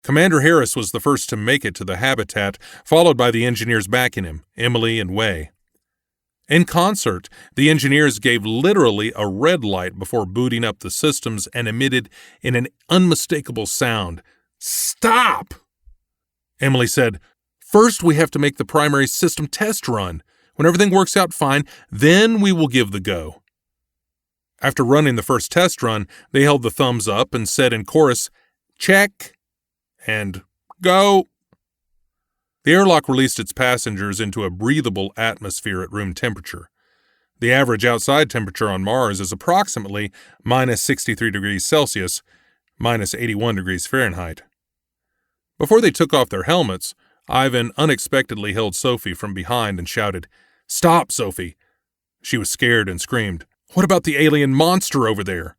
Commander Harris was the first to make it to the habitat, followed by the engineers backing him, Emily and Way. In concert, the engineers gave literally a red light before booting up the systems and emitted in an unmistakable sound, "Stop!" Emily said, "First we have to make the primary system test run. When everything works out fine, then we will give the go." After running the first test run, they held the thumbs up and said in chorus, "Check," and "Go." The airlock released its passengers into a breathable atmosphere at room temperature. The average outside temperature on Mars is approximately minus 63 degrees Celsius, minus 81 degrees Fahrenheit. Before they took off their helmets, Ivan unexpectedly held Sophie from behind and shouted, "Stop, Sophie!" She was scared and screamed, "What about the alien monster over there?"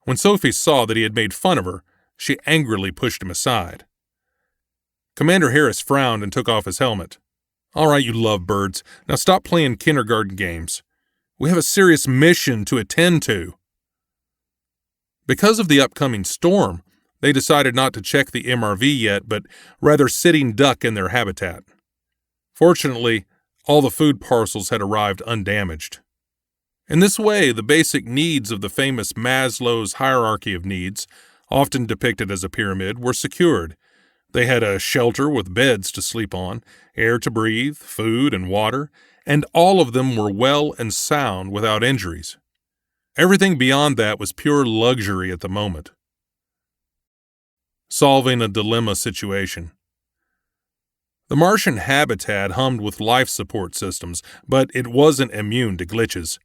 When Sophie saw that he had made fun of her, she angrily pushed him aside. Commander Harris frowned and took off his helmet. "All right, you lovebirds, now stop playing kindergarten games. We have a serious mission to attend to." Because of the upcoming storm, they decided not to check the MRV yet, but rather sitting duck in their habitat. Fortunately, all the food parcels had arrived undamaged. In this way, the basic needs of the famous Maslow's hierarchy of needs, often depicted as a pyramid, were secured. They had a shelter with beds to sleep on, air to breathe, food and water, and all of them were well and sound without injuries. Everything beyond that was pure luxury at the moment. Solving a dilemma situation. The Martian habitat hummed with life support systems, but it wasn't immune to glitches.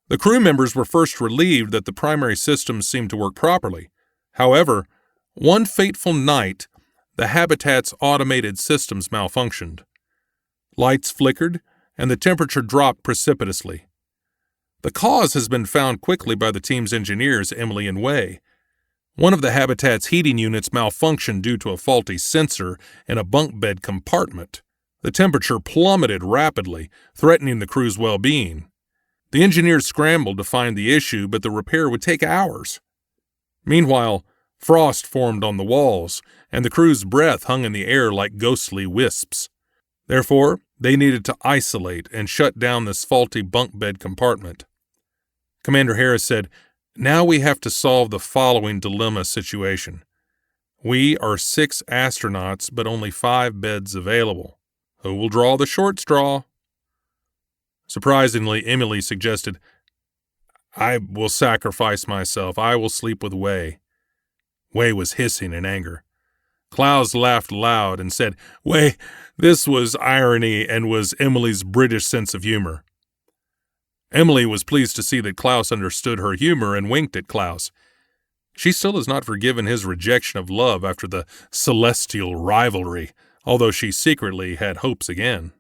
The crew members were first relieved that the primary systems seemed to work properly. However, one fateful night, the habitat's automated systems malfunctioned. Lights flickered, and the temperature dropped precipitously. The cause has been found quickly by the team's engineers, Emily and Way. One of the habitat's heating units malfunctioned due to a faulty sensor in a bunk bed compartment. The temperature plummeted rapidly, threatening the crew's well-being. The engineers scrambled to find the issue, but the repair would take hours. Meanwhile, frost formed on the walls, and the crew's breath hung in the air like ghostly wisps. Therefore, they needed to isolate and shut down this faulty bunk bed compartment. Commander Harris said, "Now we have to solve the following dilemma situation. We are 6 astronauts, but only 5 beds available. Who will draw the short straw?" Surprisingly, Emily suggested, "I will sacrifice myself. I will sleep with Way." Way was hissing in anger. Klaus laughed loud and said, "Way, this was irony and was Emily's British sense of humor." Emily was pleased to see that Klaus understood her humor and winked at Klaus. She still has not forgiven his rejection of love after the celestial rivalry, although she secretly had hopes again.